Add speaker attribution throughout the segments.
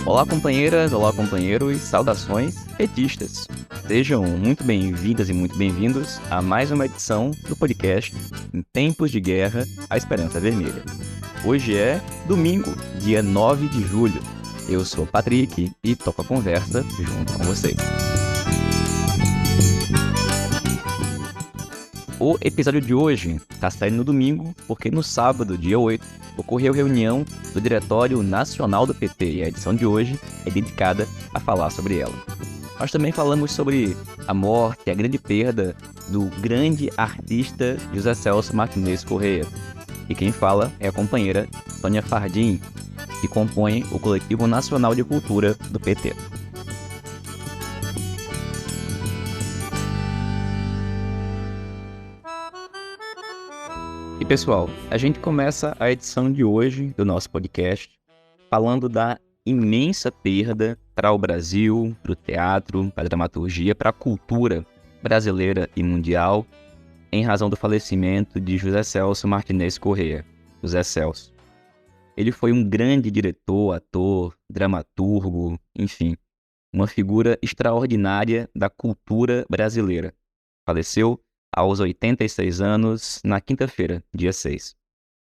Speaker 1: Olá, companheiras, olá, companheiros, saudações petistas. Sejam muito bem-vindas e muito bem-vindos a mais uma edição do podcast Em Tempos de Guerra, a Esperança Vermelha. Hoje é domingo, dia 9 de julho. Eu sou Patrick e toco a conversa junto com vocês. O episódio de hoje está saindo no domingo, porque no sábado, dia 8, ocorreu reunião do Diretório Nacional do PT e a edição de hoje é dedicada a falar sobre ela. Nós também falamos sobre a morte e a grande perda do grande artista José Celso Martinez Corrêa. E quem fala é a companheira Sônia Fardim, que compõe o Coletivo Nacional de Cultura do PT. E pessoal, a gente começa a edição de hoje do nosso podcast falando da imensa perda para o Brasil, para o teatro, para a dramaturgia, para a cultura brasileira e mundial, em razão do falecimento de José Celso Martinez Corrêa, José Celso. Ele foi um grande diretor, ator, dramaturgo, enfim, uma figura extraordinária da cultura brasileira. Faleceu aos 86 anos, na quinta-feira, dia 6.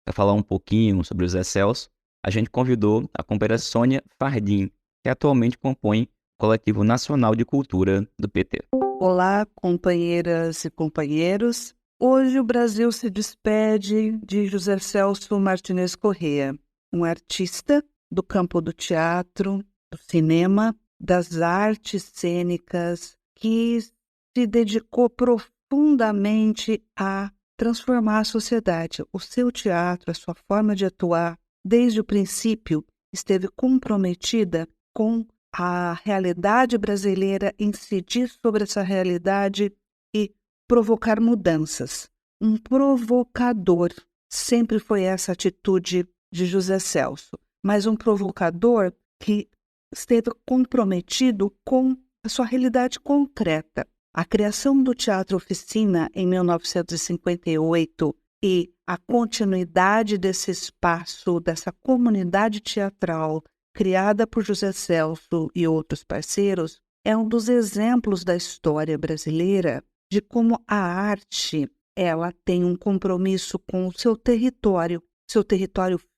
Speaker 1: Para falar um pouquinho sobre o José Celso, a gente convidou a companheira Sônia Fardim, que atualmente compõe o Coletivo Nacional de Cultura do PT.
Speaker 2: Olá, companheiras e companheiros. Hoje o Brasil se despede de José Celso Martinez Corrêa, um artista do campo do teatro, do cinema, das artes cênicas, que se dedicou profundamente a transformar a sociedade. O seu teatro, a sua forma de atuar, desde o princípio, esteve comprometida com a realidade brasileira, incidir sobre essa realidade e provocar mudanças. Um provocador. Sempre foi essa atitude de José Celso, mas um provocador que esteve comprometido com a sua realidade concreta. A criação do Teatro Oficina em 1958 e a continuidade desse espaço, dessa comunidade teatral criada por José Celso e outros parceiros, é um dos exemplos da história brasileira de como a arte ela tem um compromisso com o seu território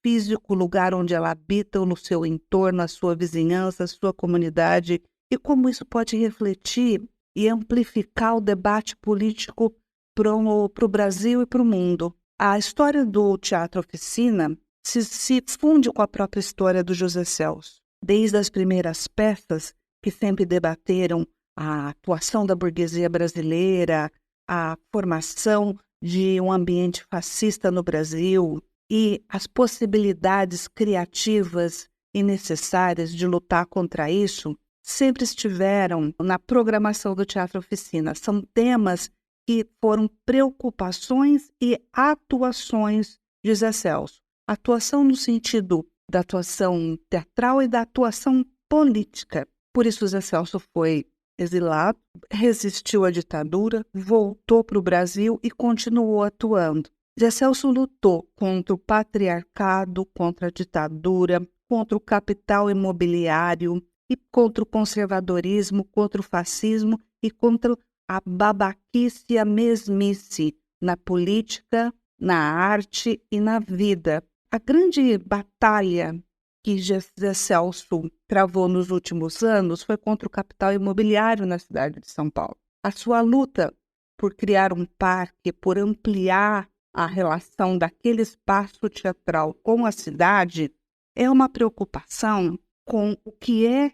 Speaker 2: físico, o lugar onde ela habita, no seu entorno, a sua vizinhança, a sua comunidade, e como isso pode refletir e amplificar o debate político para o Brasil e para o mundo. A história do Teatro Oficina se funde com a própria história do José Celso. Desde as primeiras peças que sempre debateram a atuação da burguesia brasileira, a formação de um ambiente fascista no Brasil e as possibilidades criativas e necessárias de lutar contra isso, sempre estiveram na programação do Teatro Oficina. São temas que foram preocupações e atuações de José Celso. Atuação no sentido da atuação teatral e da atuação política. Por isso, José Celso foi exilado, resistiu à ditadura, voltou para o Brasil e continuou atuando. José Celso lutou contra o patriarcado, contra a ditadura, contra o capital imobiliário, e contra o conservadorismo, contra o fascismo e contra a babaquice e a mesmice na política, na arte e na vida. A grande batalha que José Celso travou nos últimos anos foi contra o capital imobiliário na cidade de São Paulo. A sua luta por criar um parque, por ampliar a relação daquele espaço teatral com a cidade, é uma preocupação com o que é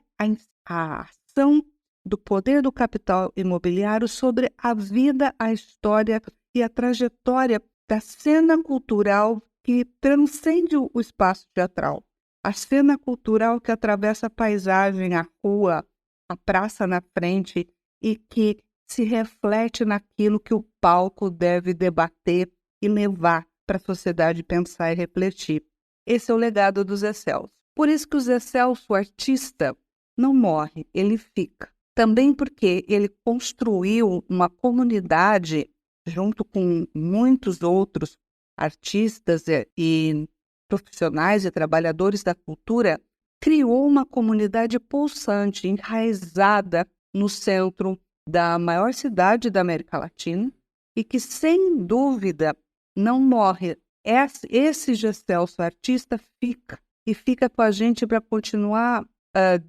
Speaker 2: a ação do poder do capital imobiliário sobre a vida, a história e a trajetória da cena cultural que transcende o espaço teatral. A cena cultural que atravessa a paisagem, a rua, a praça na frente e que se reflete naquilo que o palco deve debater e levar para a sociedade pensar e refletir. Esse é o legado do Zé Celso. Por isso que o Zé Celso, o artista, não morre, ele fica. Também porque ele construiu uma comunidade, junto com muitos outros artistas e profissionais e trabalhadores da cultura, criou uma comunidade pulsante, enraizada no centro da maior cidade da América Latina e que, sem dúvida, não morre. Esse Gestelso artista fica com a gente para continuar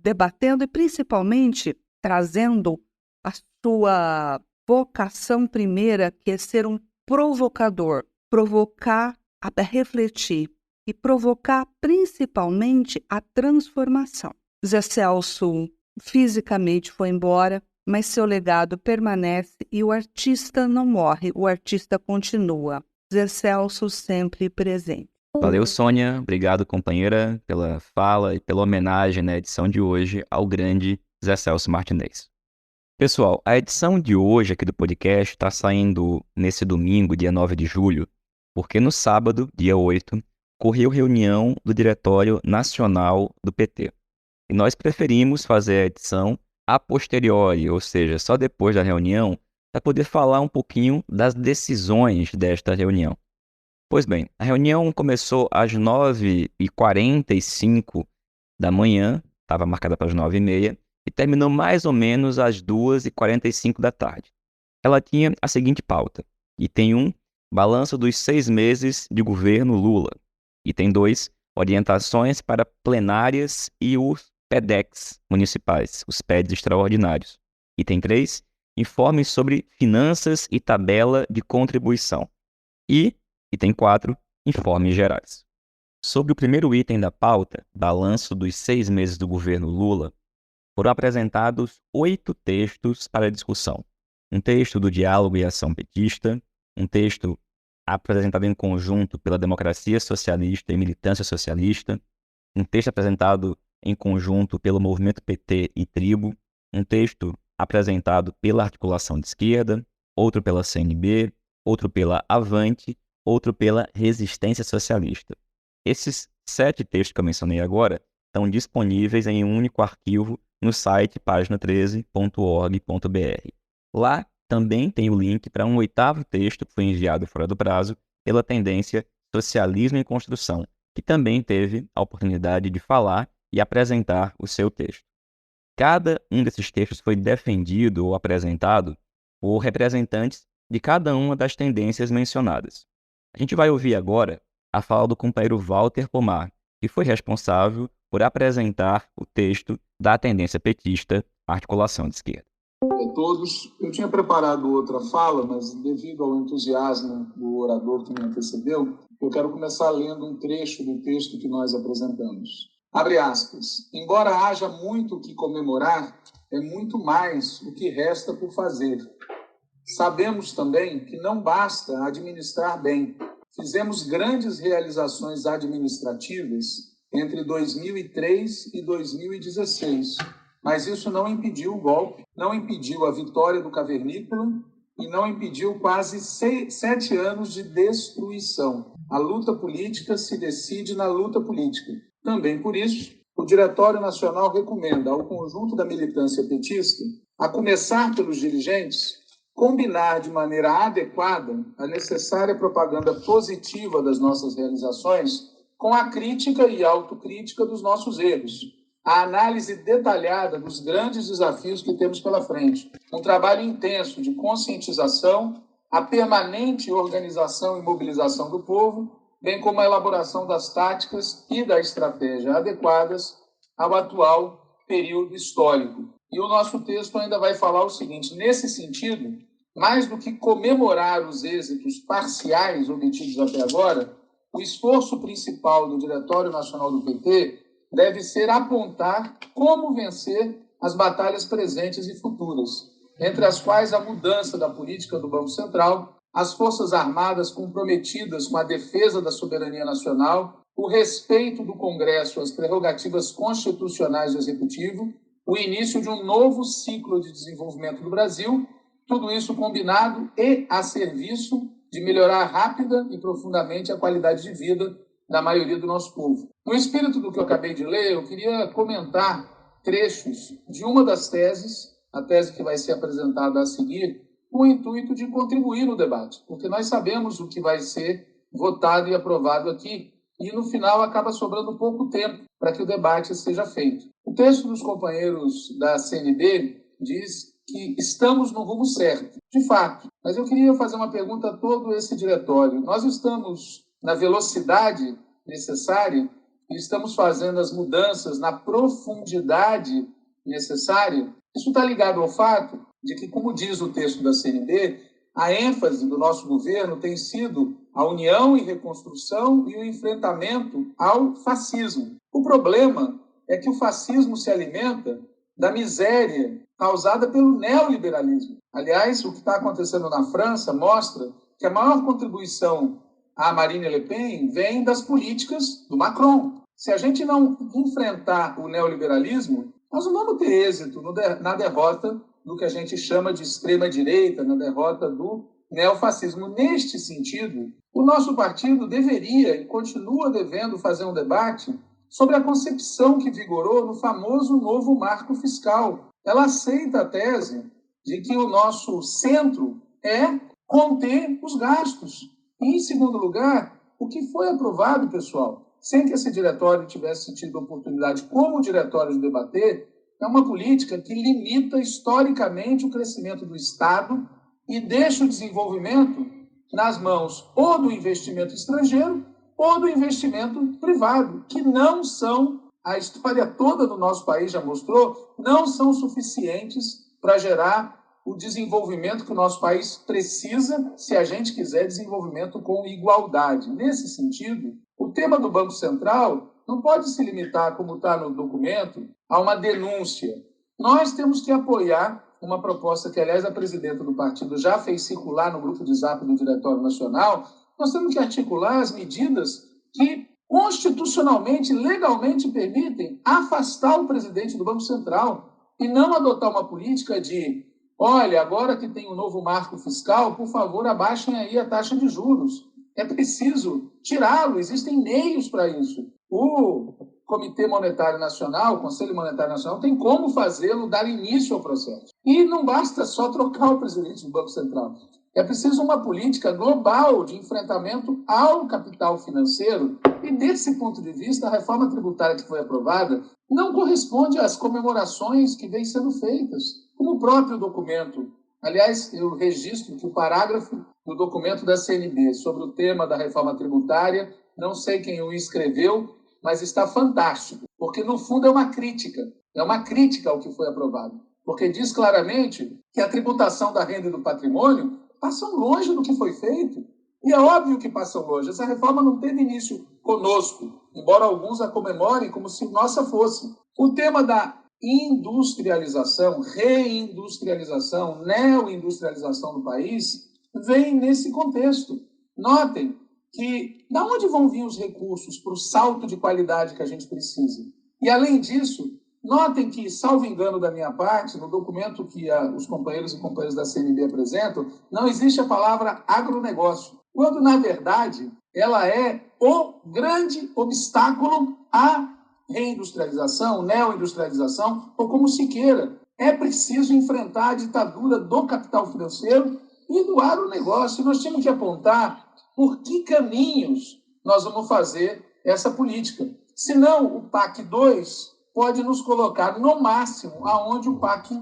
Speaker 2: debatendo e principalmente trazendo a sua vocação primeira, que é ser um provocador, provocar a refletir e provocar principalmente a transformação. Zé Celso fisicamente foi embora, mas seu legado permanece e o artista não morre, o artista continua. Zé Celso sempre presente.
Speaker 1: Valeu, Sônia. Obrigado, companheira, pela fala e pela homenagem na edição de hoje ao grande Zé Celso Martinez. Pessoal, a edição de hoje aqui do podcast está saindo nesse domingo, dia 9 de julho, porque no sábado, dia 8, ocorreu reunião do Diretório Nacional do PT. E nós preferimos fazer a edição a posteriori, ou seja, só depois da reunião, para poder falar um pouquinho das decisões desta reunião. Pois bem, a reunião começou às 9h45 da manhã, estava marcada para as 9h30, e terminou mais ou menos às 2h45 da tarde. Ela tinha a seguinte pauta: item 1, balanço dos 6 meses de governo Lula. Item 2, orientações para plenárias e os PEDEX municipais, os PEDs extraordinários. Item 3, informes sobre finanças e tabela de contribuição. E, item 4, informes gerais. Sobre o primeiro item da pauta, balanço dos 6 meses do governo Lula, foram apresentados 8 textos para discussão. Um texto do Diálogo e Ação Petista, um texto apresentado em conjunto pela Democracia Socialista e Militância Socialista, um texto apresentado em conjunto pelo Movimento PT e Tribo, um texto apresentado pela Articulação de Esquerda, outro pela CNB, outro pela Avante, outro pela Resistência Socialista. Esses 7 textos que eu mencionei agora estão disponíveis em um único arquivo no site pagina13.org.br. Lá também tem o link para um 8º texto que foi enviado fora do prazo pela tendência Socialismo em Construção, que também teve a oportunidade de falar e apresentar o seu texto. Cada um desses textos foi defendido ou apresentado por representantes de cada uma das tendências mencionadas. A gente vai ouvir agora a fala do companheiro Walter Pomar, que foi responsável por apresentar o texto da tendência petista Articulação de Esquerda.
Speaker 3: A todos, eu tinha preparado outra fala, mas devido ao entusiasmo do orador que me antecedeu, eu quero começar lendo um trecho do texto que nós apresentamos. Abre aspas. Embora haja muito o que comemorar, é muito mais o que resta por fazer. Sabemos também que não basta administrar bem. Fizemos grandes realizações administrativas entre 2003 e 2016, mas isso não impediu o golpe, não impediu a vitória do cavernícola e não impediu quase 7 anos de destruição. A luta política se decide na luta política. Também por isso, o Diretório Nacional recomenda ao conjunto da militância petista, a começar pelos dirigentes, combinar de maneira adequada a necessária propaganda positiva das nossas realizações com a crítica e autocrítica dos nossos erros, a análise detalhada dos grandes desafios que temos pela frente, um trabalho intenso de conscientização, a permanente organização e mobilização do povo, bem como a elaboração das táticas e da estratégia adequadas ao atual período histórico. E o nosso texto ainda vai falar o seguinte: nesse sentido, mais do que comemorar os êxitos parciais obtidos até agora, o esforço principal do Diretório Nacional do PT deve ser apontar como vencer as batalhas presentes e futuras, entre as quais a mudança da política do Banco Central, as Forças Armadas comprometidas com a defesa da soberania nacional, o respeito do Congresso às prerrogativas constitucionais do Executivo, o início de um novo ciclo de desenvolvimento do Brasil, tudo isso combinado e a serviço de melhorar rápida e profundamente a qualidade de vida da maioria do nosso povo. No espírito do que eu acabei de ler, eu queria comentar trechos de uma das teses, a tese que vai ser apresentada a seguir, com o intuito de contribuir no debate, porque nós sabemos o que vai ser votado e aprovado aqui, e no final acaba sobrando pouco tempo para que o debate seja feito. O texto dos companheiros da CNB diz que estamos no rumo certo, de fato. Mas eu queria fazer uma pergunta a todo esse diretório. Nós estamos na velocidade necessária e estamos fazendo as mudanças na profundidade necessária? Isso está ligado ao fato de que, como diz o texto da CNB, a ênfase do nosso governo tem sido a união e reconstrução e o enfrentamento ao fascismo. O problema é que o fascismo se alimenta da miséria causada pelo neoliberalismo. Aliás, o que está acontecendo na França mostra que a maior contribuição à Marine Le Pen vem das políticas do Macron. Se a gente não enfrentar o neoliberalismo, nós não vamos ter êxito na derrota do que a gente chama de extrema-direita, na derrota do neofascismo. Neste sentido, o nosso partido deveria e continua devendo fazer um debate sobre a concepção que vigorou no famoso novo marco fiscal. Ela aceita a tese de que o nosso centro é conter os gastos. E, em segundo lugar, o que foi aprovado, pessoal, sem que esse diretório tivesse tido oportunidade como diretório de debater, é uma política que limita historicamente o crescimento do Estado e deixa o desenvolvimento nas mãos ou do investimento estrangeiro ou do investimento privado, que não são, a história toda do nosso país já mostrou, não são suficientes para gerar o desenvolvimento que o nosso país precisa se a gente quiser desenvolvimento com igualdade. Nesse sentido, o tema do Banco Central não pode se limitar, como está no documento, a uma denúncia. Nós temos que apoiar uma proposta que, aliás, a presidenta do partido já fez circular no grupo de zap do Diretório Nacional. Nós temos que articular as medidas que constitucionalmente, legalmente permitem afastar o presidente do Banco Central e não adotar uma política de: olha, agora que tem um novo marco fiscal, por favor, abaixem aí a taxa de juros. É preciso tirá-lo, existem meios para isso. O Comitê Monetário Nacional, o Conselho Monetário Nacional, tem como fazê-lo, dar início ao processo. E não basta só trocar o presidente do Banco Central. É preciso uma política global de enfrentamento ao capital financeiro. E, desse ponto de vista, a reforma tributária que foi aprovada não corresponde às comemorações que vêm sendo feitas, como o próprio documento. Aliás, eu registro que o parágrafo do documento da CNB sobre o tema da reforma tributária, não sei quem o escreveu, mas está fantástico, porque, no fundo, é uma crítica ao que foi aprovado, porque diz claramente que a tributação da renda e do patrimônio passam longe do que foi feito. E é óbvio que passam longe. Essa reforma não teve início conosco, embora alguns a comemorem como se nossa fosse. O tema da industrialização, reindustrialização, neoindustrialização do país vem nesse contexto. Notem que da onde vão vir os recursos para o salto de qualidade que a gente precisa? E, além disso, notem que, salvo engano da minha parte, no documento que os companheiros e companheiras da CNB apresentam, não existe a palavra agronegócio, quando, na verdade, ela é o grande obstáculo à reindustrialização, neoindustrialização, ou como se queira. É preciso enfrentar a ditadura do capital financeiro e do agronegócio. Nós temos que apontar por que caminhos nós vamos fazer essa política. Senão, o PAC 2 pode nos colocar, no máximo, aonde o PAC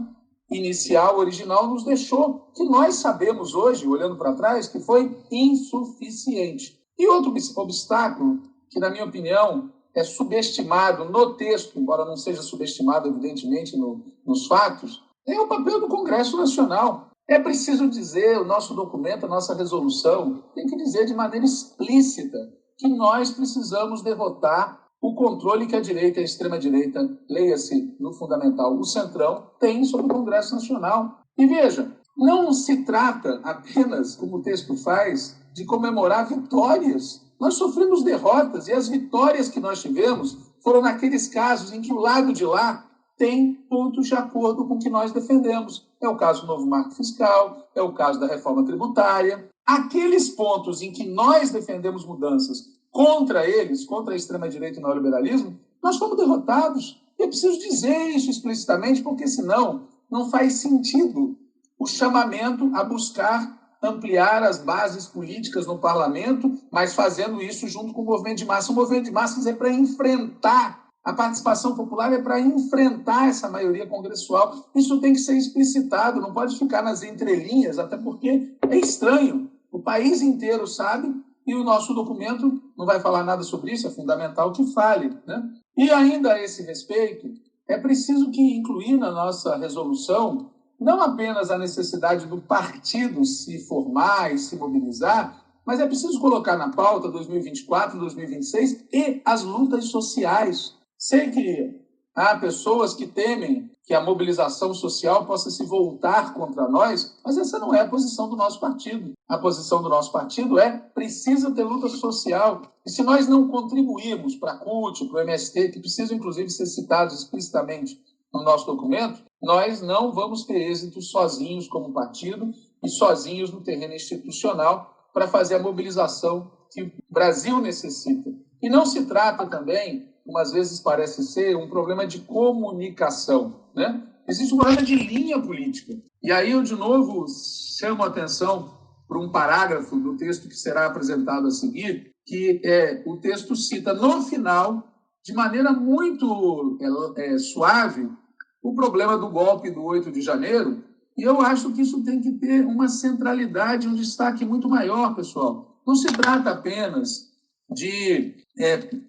Speaker 3: inicial, original, nos deixou, que nós sabemos hoje, olhando para trás, que foi insuficiente. E outro obstáculo, que, na minha opinião, é subestimado no texto, embora não seja subestimado, evidentemente, nos fatos, é o papel do Congresso Nacional. É preciso dizer, o nosso documento, a nossa resolução, tem que dizer de maneira explícita que nós precisamos derrotar o controle que a direita e a extrema-direita, leia-se no fundamental, o Centrão, tem sobre o Congresso Nacional. E veja, não se trata apenas, como o texto faz, de comemorar vitórias. Nós sofremos derrotas e as vitórias que nós tivemos foram naqueles casos em que o lado de lá tem pontos de acordo com o que nós defendemos. É o caso do novo marco fiscal, é o caso da reforma tributária. Aqueles pontos em que nós defendemos mudanças contra eles, contra a extrema-direita e o neoliberalismo, nós fomos derrotados. E é preciso dizer isso explicitamente, porque senão não faz sentido o chamamento a buscar ampliar as bases políticas no parlamento, mas fazendo isso junto com o movimento de massa. O movimento de massas é para enfrentar, a participação popular é para enfrentar essa maioria congressual. Isso tem que ser explicitado, não pode ficar nas entrelinhas, até porque é estranho. O país inteiro sabe e o nosso documento não vai falar nada sobre isso, é fundamental que fale, né? E ainda a esse respeito, é preciso que incluir na nossa resolução não apenas a necessidade do partido se formar e se mobilizar, mas é preciso colocar na pauta 2024, 2026 e as lutas sociais. Sei que há pessoas que temem que a mobilização social possa se voltar contra nós, mas essa não é a posição do nosso partido. A posição do nosso partido é precisa ter luta social. E se nós não contribuirmos para a CUT, para o MST, que precisam inclusive ser citados explicitamente no nosso documento, nós não vamos ter êxito sozinhos como partido e sozinhos no terreno institucional para fazer a mobilização que o Brasil necessita. E não se trata também, como às vezes parece ser, um problema de comunicação, né? Existe um problema de linha política. E aí eu, de novo, chamo a atenção para um parágrafo do texto que será apresentado a seguir, que o texto cita no final, de maneira muito suave, o problema do golpe do 8 de janeiro, e eu acho que isso tem que ter uma centralidade, um destaque muito maior, pessoal. Não se trata apenas de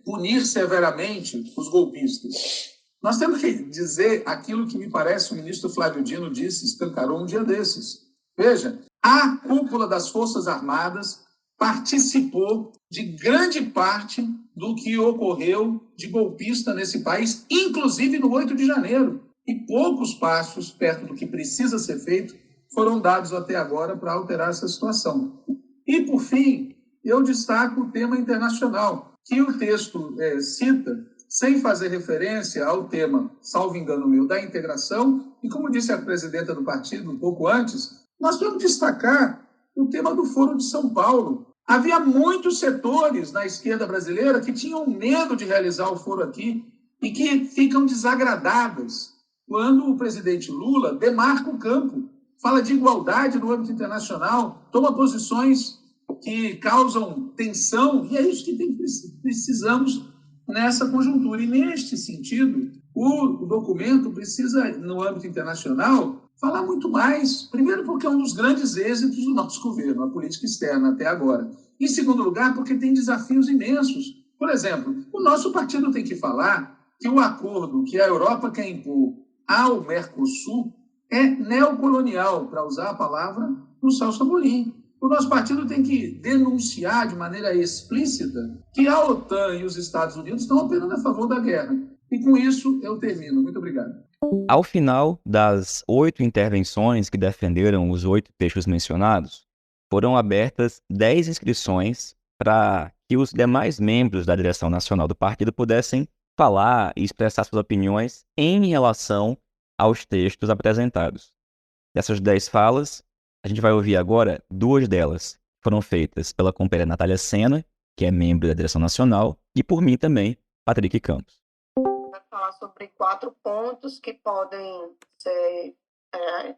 Speaker 3: punir severamente os golpistas. Nós temos que dizer aquilo que me parece o ministro Flávio Dino disse, escancarou um dia desses. Veja, a cúpula das Forças Armadas participou de grande parte do que ocorreu de golpista nesse país, inclusive no 8 de janeiro. E poucos passos perto do que precisa ser feito foram dados até agora para alterar essa situação. E, por fim, eu destaco o tema internacional, que o texto cita, sem fazer referência ao tema, salvo engano meu, da integração. E, como disse a presidenta do partido um pouco antes, nós temos que destacar o tema do Foro de São Paulo. Havia muitos setores na esquerda brasileira que tinham medo de realizar o foro aqui e que ficam desagradadas quando o presidente Lula demarca o campo, fala de igualdade no âmbito internacional, toma posições que causam tensão, e é isso que precisamos nessa conjuntura. E, neste sentido, o documento precisa, no âmbito internacional, falar muito mais. Primeiro, porque é um dos grandes êxitos do nosso governo, a política externa até agora. Em segundo lugar, porque tem desafios imensos. Por exemplo, o nosso partido tem que falar que o acordo que a Europa quer impor ao Mercosul é neocolonial, para usar a palavra do Celso Amorim. O nosso partido tem que denunciar de maneira explícita que a OTAN e os Estados Unidos estão operando a favor da guerra. E com isso eu termino. Muito obrigado.
Speaker 1: Ao final das 8 intervenções que defenderam os 8 textos mencionados, foram abertas 10 inscrições para que os demais membros da direção nacional do partido pudessem falar e expressar suas opiniões em relação aos textos apresentados. Dessas 10 falas, a gente vai ouvir agora 2 delas. Foram feitas pela companheira Natália Sena, que é membro da direção nacional, e por mim também, Patrick Campos.
Speaker 4: Vai falar sobre 4 pontos que podem ser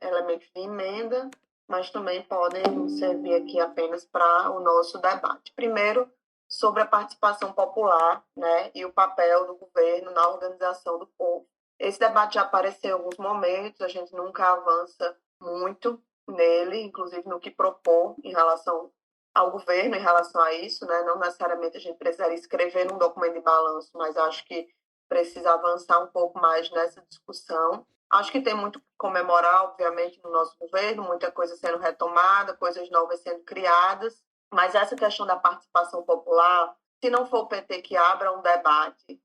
Speaker 4: elementos de emenda, mas também podem servir aqui apenas para o nosso debate. Primeiro, sobre a participação popular, né, e o papel do governo na organização do povo. Esse debate já apareceu em alguns momentos, a gente nunca avança muito nele, inclusive no que propor em relação ao governo, em relação a isso, né? Não necessariamente a gente precisaria escrever num documento de balanço, mas acho que precisa avançar um pouco mais nessa discussão. Acho que tem muito que comemorar, obviamente, no nosso governo, muita coisa sendo retomada, coisas novas sendo criadas, mas essa questão da participação popular, se não for o PT que abra um debate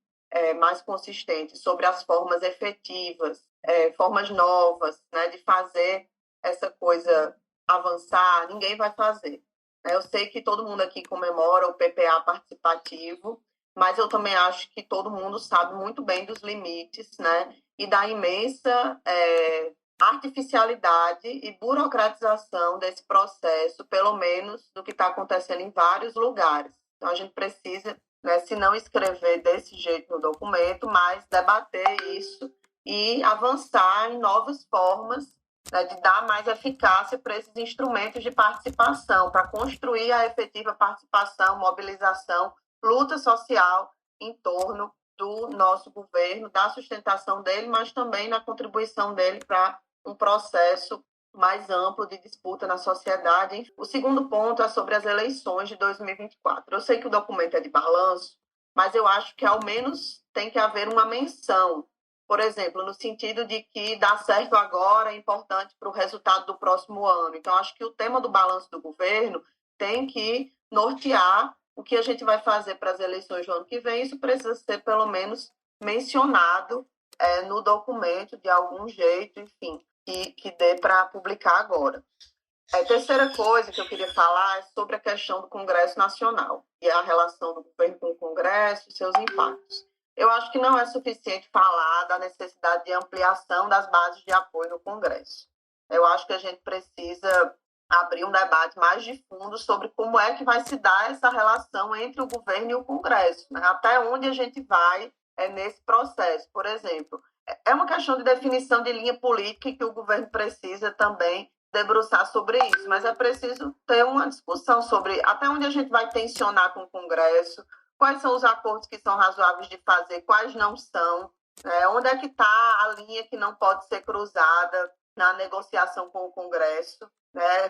Speaker 4: mais consistente sobre as formas efetivas, formas novas, né, de fazer essa coisa avançar, ninguém vai fazer. Eu sei que todo mundo aqui comemora o PPA participativo, mas eu também acho que todo mundo sabe muito bem dos limites, né, e da imensa artificialidade e burocratização desse processo, pelo menos do que está acontecendo em vários lugares. Então, a gente precisa, né, se não escrever desse jeito no documento, mas debater isso e avançar em novas formas né, de dar mais eficácia para esses instrumentos de participação, para construir a efetiva participação, mobilização, luta social em torno do nosso governo, da sustentação dele, mas também na contribuição dele para um processo mais amplo de disputa na sociedade. O segundo ponto é sobre as eleições de 2024. Eu sei que o documento é de balanço, mas eu acho que ao menos tem que haver uma menção, por exemplo, no sentido de que dar certo agora é importante para o resultado do próximo ano. Então, acho que o tema do balanço do governo tem que nortear o que a gente vai fazer para as eleições do ano que vem. Isso precisa ser, pelo menos, mencionado no documento de algum jeito, enfim, que dê para publicar agora. A terceira coisa que eu queria falar é sobre a questão do Congresso Nacional e a relação do governo com o Congresso e seus impactos. Eu acho que não é suficiente falar da necessidade de ampliação das bases de apoio no Congresso. Eu acho que a gente precisa abrir um debate mais de fundo sobre como é que vai se dar essa relação entre o governo e o Congresso, né? Até onde a gente vai nesse processo. Por exemplo, é uma questão de definição de linha política que o governo precisa também debruçar sobre isso, mas é preciso ter uma discussão sobre até onde a gente vai tensionar com o Congresso, quais são os acordos que são razoáveis de fazer, quais não são, onde é que está a linha que não pode ser cruzada na negociação com o Congresso.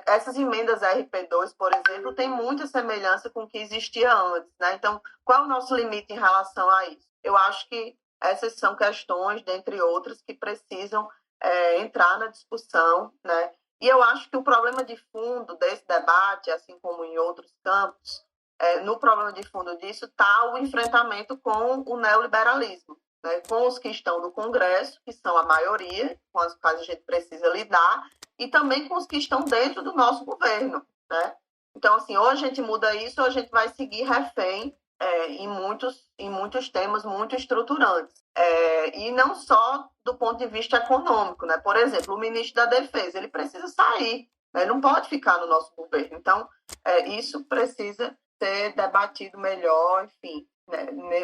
Speaker 4: Essas emendas RP2, por exemplo, têm muita semelhança com o que existia antes. Então, qual é o nosso limite em relação a isso? Eu acho que essas são questões, dentre outras, que precisam entrar na discussão, E eu acho que o problema de fundo desse debate, assim como em outros campos, no problema de fundo disso está o enfrentamento com o neoliberalismo, com os que estão no Congresso, que são a maioria, com as quais a gente precisa lidar, e também com os que estão dentro do nosso governo. Então, assim, ou a gente muda isso, ou a gente vai seguir refém em muitos temas muito estruturantes. E não só do ponto de vista econômico. Por exemplo, o ministro da Defesa, ele precisa sair, não pode ficar no nosso governo. Então, isso precisa ser debatido melhor, enfim,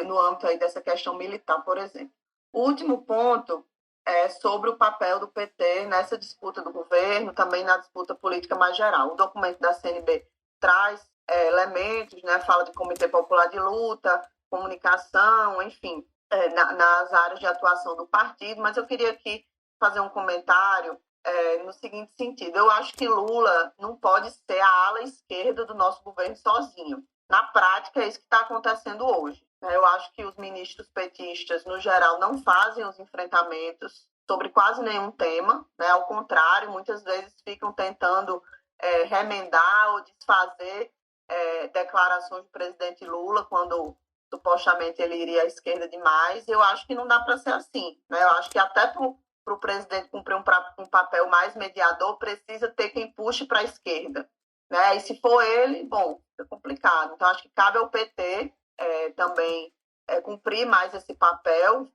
Speaker 4: no âmbito aí dessa questão militar, por exemplo. O último ponto é sobre o papel do PT nessa disputa do governo, também na disputa política mais geral. O documento da CNB traz elementos, fala de Comitê Popular de Luta, comunicação, enfim, nas áreas de atuação do partido, mas eu queria aqui fazer um comentário no seguinte sentido. Eu acho que Lula não pode ser a ala esquerda do nosso governo sozinho. Na prática, é isso que está acontecendo hoje. Eu acho que os ministros petistas, no geral, não fazem os enfrentamentos sobre quase nenhum tema. Ao contrário, muitas vezes ficam tentando remendar ou desfazer declarações do presidente Lula quando supostamente ele iria à esquerda demais. Eu acho que não dá para ser assim. Eu acho que até para o presidente cumprir um papel mais mediador, precisa ter quem puxe para a esquerda. E se for ele, bom, é complicado. Então, acho que cabe ao PT também cumprir mais esse papel,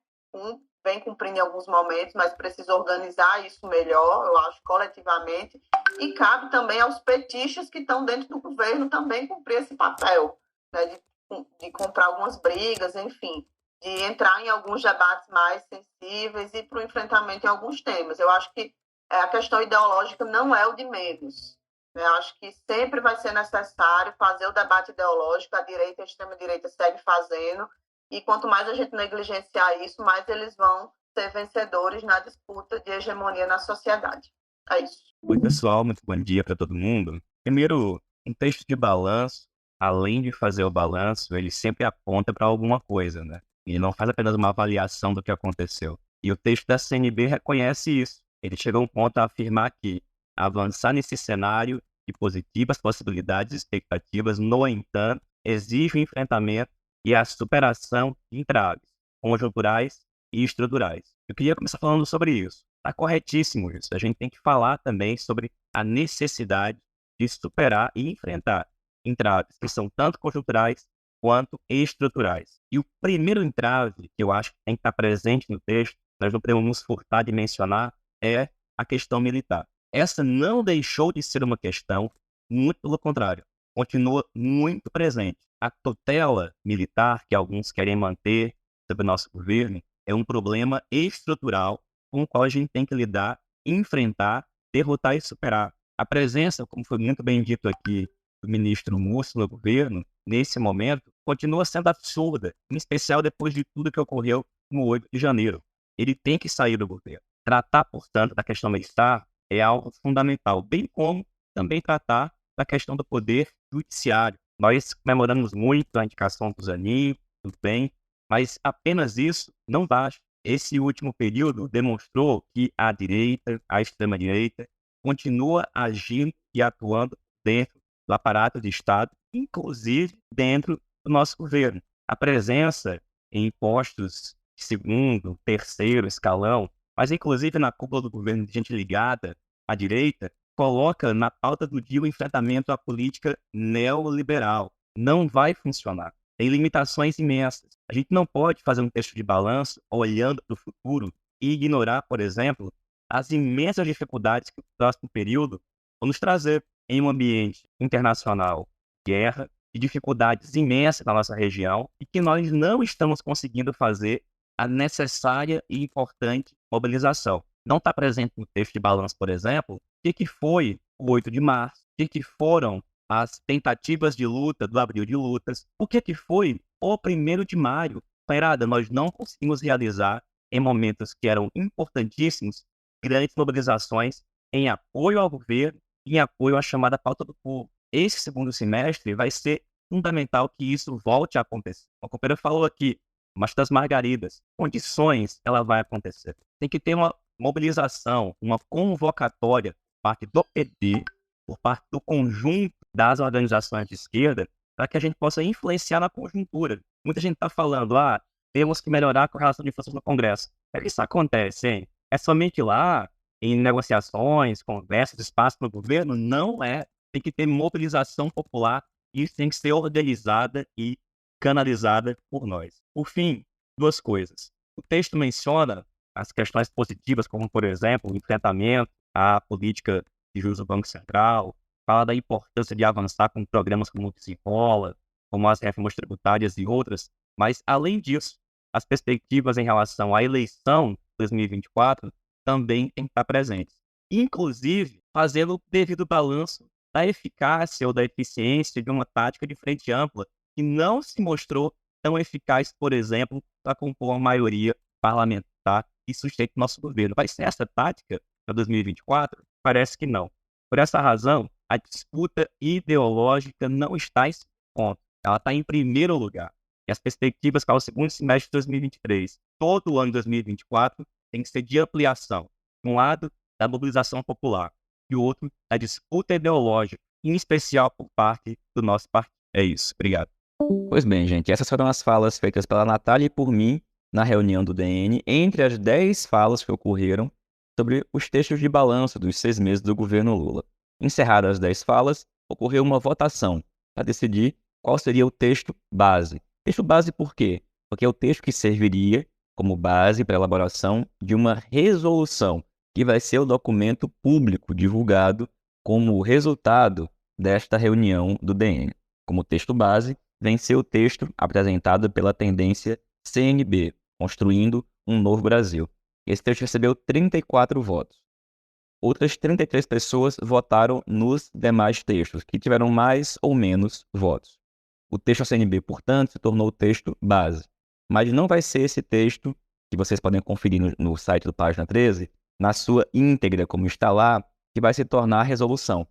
Speaker 4: vem cumprindo em alguns momentos, mas precisa organizar isso melhor, eu acho, coletivamente, e cabe também aos petistas que estão dentro do governo também cumprir esse papel, de comprar algumas brigas, enfim, de entrar em alguns debates mais sensíveis e para o enfrentamento em alguns temas. Eu acho que a questão ideológica não é o de menos. Eu acho que sempre vai ser necessário fazer o debate ideológico, a direita e a extrema-direita seguem fazendo, e quanto mais a gente negligenciar isso, mais eles vão ser vencedores na disputa de hegemonia na sociedade. É isso.
Speaker 1: Oi, pessoal, muito bom dia para todo mundo. Primeiro, um texto de balanço, além de fazer o balanço, ele sempre aponta para alguma coisa, Ele não faz apenas uma avaliação do que aconteceu. E o texto da CNB reconhece isso. Ele chega a um ponto a afirmar que avançar nesse cenário de positivas possibilidades e expectativas, no entanto, exige o enfrentamento e a superação de entraves conjunturais e estruturais. Eu queria começar falando sobre isso. Está corretíssimo isso. A gente tem que falar também sobre a necessidade de superar e enfrentar entraves que são tanto conjunturais quanto estruturais. E o primeiro entrave que eu acho que tem que estar presente no texto, nós não podemos nos furtar de mencionar, é a questão militar. Essa não deixou de ser uma questão, muito pelo contrário, continua muito presente. A tutela militar que alguns querem manter sobre o nosso governo é um problema estrutural com o qual a gente tem que lidar, enfrentar derrotar e superar. A presença, como foi muito bem dito aqui, do ministro Múcio no governo, nesse momento, continua sendo absurda, em especial depois de tudo que ocorreu no 8 de janeiro. Ele tem que sair do governo. Tratar, portanto, da questão militar é algo fundamental, bem como também tratar da questão do poder judiciário. Nós comemoramos muito a indicação do Zanin, tudo bem, mas apenas isso não basta. Esse último período demonstrou que a direita, a extrema-direita, continua agindo e atuando dentro do aparato de Estado, inclusive dentro do nosso governo. A presença em postos de segundo, terceiro escalão, mas inclusive na cúpula do governo de gente ligada à direita, coloca na pauta do dia o enfrentamento à política neoliberal. Não vai funcionar. Tem limitações imensas. A gente não pode fazer um texto de balanço olhando para o futuro e ignorar, por exemplo, as imensas dificuldades que o próximo período vão nos trazer em um ambiente internacional, guerra e dificuldades imensas na nossa região e que nós não estamos conseguindo fazer a necessária e importante mobilização. Não está presente no texto de balanço, por exemplo, o que foi o 8 de março, o que foram as tentativas de luta do abril de lutas, o que foi o 1º de maio. Pairada, nós não conseguimos realizar em momentos que eram importantíssimos grandes mobilizações em apoio ao governo e em apoio à chamada pauta do povo. Esse segundo semestre vai ser fundamental que isso volte a acontecer. O companheiro falou aqui, mas das margaridas, condições ela vai acontecer. Tem que ter uma mobilização, uma convocatória por parte do PT, por parte do conjunto das organizações de esquerda, para que a gente possa influenciar na conjuntura. Muita gente está falando, temos que melhorar a correlação de forças no Congresso. É que isso acontece, hein? É somente lá, em negociações, conversas, espaço no governo? Não é. Tem que ter mobilização popular e isso tem que ser organizada e canalizada por nós. Por fim, 2 coisas. O texto menciona as questões positivas, como, por exemplo, o enfrentamento à política de juros do Banco Central, fala da importância de avançar com programas como o Desenrola, como as reformas tributárias e outras, mas, além disso, as perspectivas em relação à eleição de 2024 também têm que estar presentes. Inclusive, fazendo o devido balanço da eficácia ou da eficiência de uma tática de frente ampla que não se mostrou tão eficaz, por exemplo, para compor uma maioria parlamentar e sustente o nosso governo. Vai ser essa tática para 2024? Parece que não. Por essa razão, a disputa ideológica não está em segundo ponto. Ela está em primeiro lugar. E as perspectivas para o segundo semestre de 2023, todo o ano de 2024, tem que ser de ampliação. Um lado, da mobilização popular, e o outro, da disputa ideológica, em especial por parte do nosso partido. É isso. Obrigado. Pois bem, gente, essas foram as falas feitas pela Natália e por mim na reunião do DN, entre as 10 falas que ocorreram sobre os textos de balanço dos 6 meses do governo Lula. Encerradas as 10 falas, ocorreu uma votação para decidir qual seria o texto base. Texto base por quê? Porque é o texto que serviria como base para a elaboração de uma resolução, que vai ser o documento público divulgado como resultado desta reunião do DN. Como texto base, vem ser o texto apresentado pela tendência CNB, Construindo um Novo Brasil. Esse texto recebeu 34 votos. Outras 33 pessoas votaram nos demais textos, que tiveram mais ou menos votos. O texto CNB, portanto, se tornou o texto base. Mas não vai ser esse texto, que vocês podem conferir no site do Página 13, na sua íntegra, como está lá, que vai se tornar a resolução.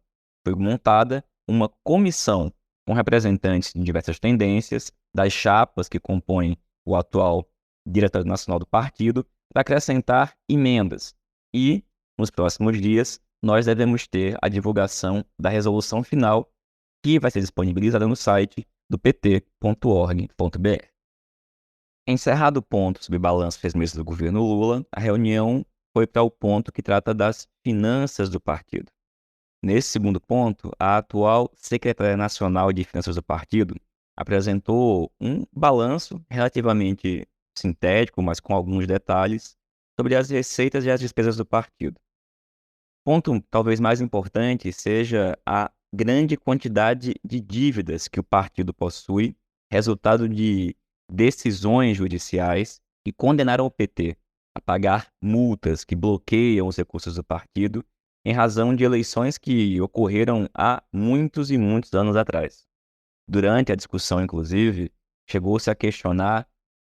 Speaker 1: Foi montada uma comissão com representantes de diversas tendências, das chapas que compõem o atual diretório nacional do partido, para acrescentar emendas. E, nos próximos dias, nós devemos ter a divulgação da resolução final, que vai ser disponibilizada no site do pt.org.br. Encerrado o ponto sobre balanço 6 meses do governo Lula, a reunião foi para o ponto que trata das finanças do partido. Nesse segundo ponto, a atual secretária nacional de finanças do partido apresentou um balanço relativamente sintético, mas com alguns detalhes, sobre as receitas e as despesas do partido. O ponto talvez mais importante seja a grande quantidade de dívidas que o partido possui, resultado de decisões judiciais que condenaram o PT a pagar multas que bloqueiam os recursos do partido em razão de eleições que ocorreram há muitos e muitos anos atrás. Durante a discussão, inclusive, chegou-se a questionar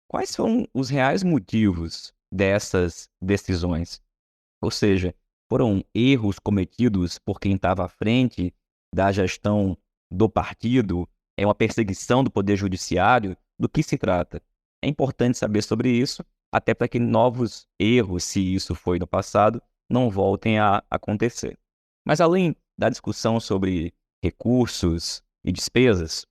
Speaker 1: quais são os reais motivos dessas decisões. Ou seja, foram erros cometidos por quem estava à frente da gestão do partido? É uma perseguição do poder judiciário? Do que se trata? É importante saber sobre isso, até para que novos erros, se isso foi no passado, não voltem a acontecer. Mas além da discussão sobre recursos e despesas,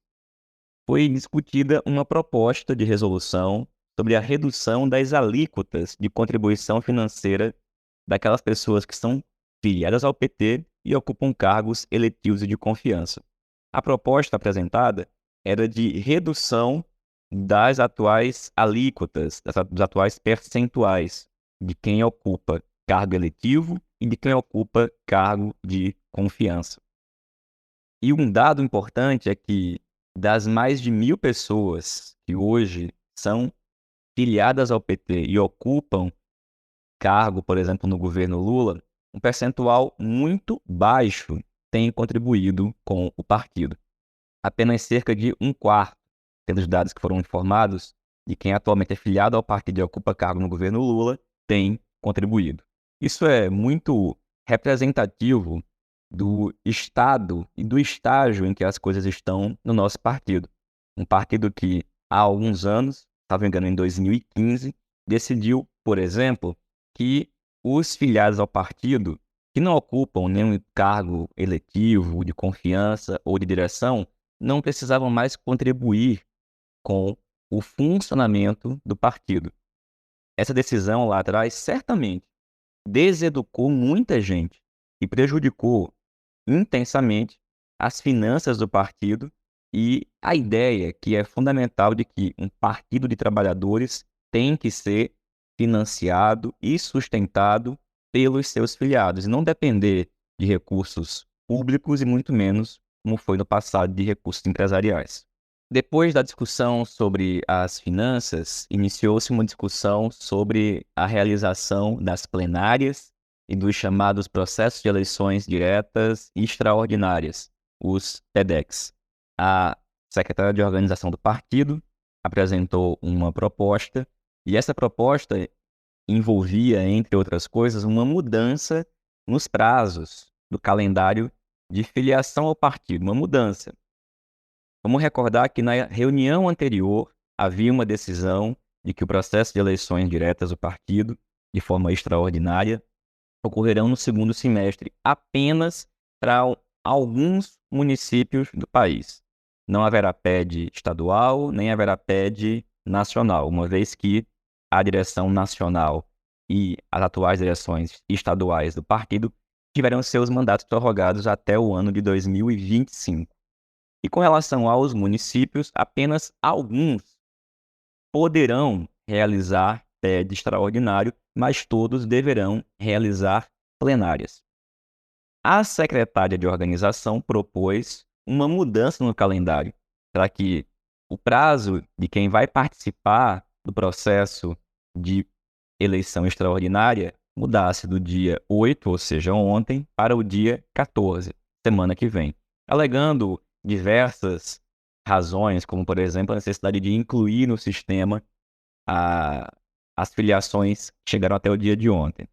Speaker 1: foi discutida uma proposta de resolução sobre a redução das alíquotas de contribuição financeira daquelas pessoas que são filiadas ao PT e ocupam cargos eletivos e de confiança. A proposta apresentada era de redução das atuais alíquotas, dos atuais percentuais de quem ocupa cargo eletivo e de quem ocupa cargo de confiança. E um dado importante é que das mais de 1.000 pessoas que hoje são filiadas ao PT e ocupam cargo, por exemplo, no governo Lula, um percentual muito baixo tem contribuído com o partido. Apenas cerca de 1/4, pelos dados que foram informados, de quem atualmente é filiado ao partido e ocupa cargo no governo Lula, tem contribuído. Isso é muito representativo do estado e do estágio em que as coisas estão no nosso partido. Um partido que, há alguns anos, se não me engano, em 2015, decidiu, por exemplo, que os filiados ao partido que não ocupam nenhum cargo eletivo, de confiança ou de direção, não precisavam mais contribuir com o funcionamento do partido. Essa decisão lá atrás certamente deseducou muita gente e prejudicou intensamente as finanças do partido e a ideia que é fundamental de que um partido de trabalhadores tem que ser financiado e sustentado pelos seus filiados e não depender de recursos públicos e muito menos, como foi no passado, de recursos empresariais. Depois da discussão sobre as finanças, iniciou-se uma discussão sobre a realização das plenárias e dos chamados processos de eleições diretas e extraordinárias, os PEDEX. A secretária de organização do partido apresentou uma proposta e essa proposta envolvia, entre outras coisas, uma mudança nos prazos do calendário de filiação ao partido, uma mudança. Vamos recordar que na reunião anterior havia uma decisão de que o processo de eleições diretas do partido, de forma extraordinária, ocorrerão no segundo semestre apenas para alguns municípios do país. Não haverá PED estadual, nem haverá PED nacional, uma vez que a direção nacional e as atuais direções estaduais do partido tiveram seus mandatos prorrogados até o ano de 2025. E com relação aos municípios, apenas alguns poderão realizar PED extraordinário, mas todos deverão realizar plenárias. A secretária de organização propôs uma mudança no calendário para que o prazo de quem vai participar do processo de eleição extraordinária mudasse do dia 8, ou seja, ontem, para o dia 14, semana que vem, alegando diversas razões, como, por exemplo, a necessidade de incluir no sistema as filiações que chegaram até o dia de ontem.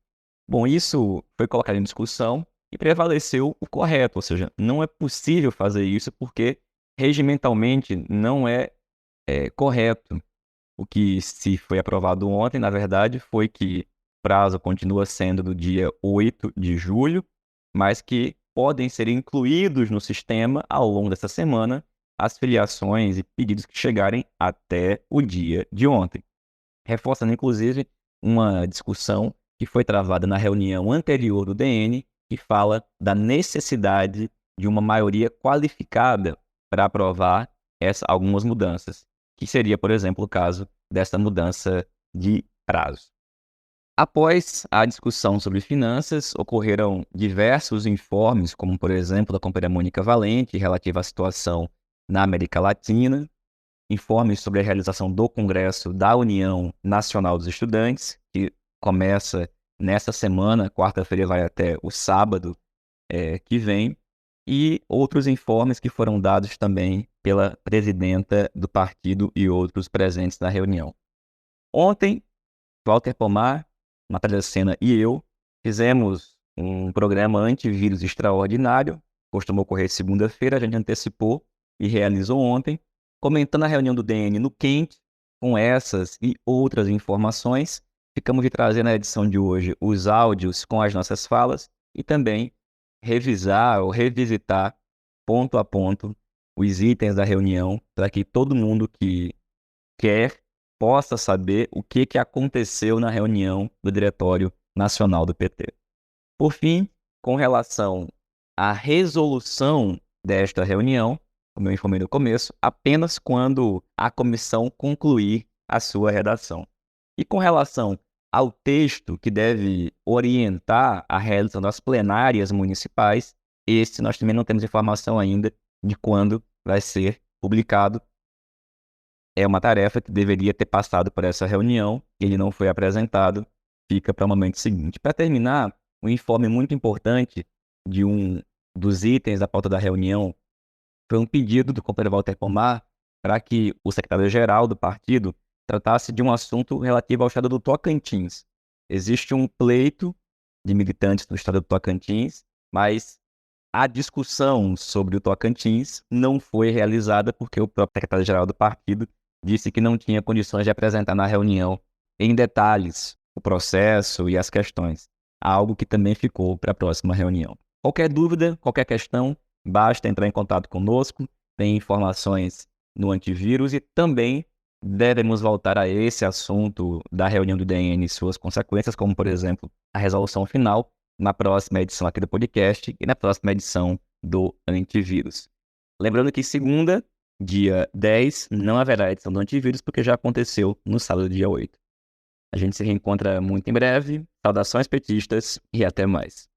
Speaker 1: Bom, isso foi colocado em discussão e prevaleceu o correto, ou seja, não é possível fazer isso porque regimentalmente não é correto. O que se foi aprovado ontem, na verdade, foi que o prazo continua sendo do dia 8 de julho, mas que podem ser incluídos no sistema ao longo dessa semana as filiações e pedidos que chegarem até o dia de ontem. Reforçando, inclusive, uma discussão que foi travada na reunião anterior do DN, que fala da necessidade de uma maioria qualificada para aprovar algumas mudanças, que seria, por exemplo, o caso dessa mudança de prazo. Após a discussão sobre finanças, ocorreram diversos informes, como, por exemplo, da companheira Mônica Valente, relativa à situação na América Latina, informes sobre a realização do Congresso da União Nacional dos Estudantes, que começa nessa semana, quarta-feira vai até o sábado que vem, e outros informes que foram dados também pela presidenta do partido e outros presentes na reunião. Ontem, Walter Pomar, Natália Sena e eu fizemos um programa antivírus extraordinário, costuma ocorrer segunda-feira, a gente antecipou e realizou ontem, comentando a reunião do DN no quente, com essas e outras informações. Ficamos de trazer na edição de hoje os áudios com as nossas falas e também revisar ou revisitar ponto a ponto os itens da reunião para que todo mundo que quer possa saber o que aconteceu na reunião do Diretório Nacional do PT. Por fim, com relação à resolução desta reunião, como eu informei no começo, apenas quando a comissão concluir a sua redação. E com relação ao texto que deve orientar a realização das plenárias municipais, esse nós também não temos informação ainda de quando vai ser publicado. É uma tarefa que deveria ter passado por essa reunião, ele não foi apresentado, fica para o momento seguinte. Para terminar, um informe muito importante de um dos itens da pauta da reunião foi um pedido do companheiro Walter Pomar para que o secretário-geral do partido tratasse de um assunto relativo ao estado do Tocantins. Existe um pleito de militantes no estado do Tocantins, mas a discussão sobre o Tocantins não foi realizada porque o próprio secretário-geral do partido disse que não tinha condições de apresentar na reunião em detalhes o processo e as questões, algo que também ficou para a próxima reunião. Qualquer dúvida, qualquer questão, basta entrar em contato conosco, tem informações no antivírus e também devemos voltar a esse assunto da reunião do DN e suas consequências, como, por exemplo, a resolução final, na próxima edição aqui do podcast e na próxima edição do antivírus. Lembrando que segunda, dia 10, não haverá edição do antivírus, porque já aconteceu no sábado, dia 8. A gente se reencontra muito em breve. Saudações petistas e até mais.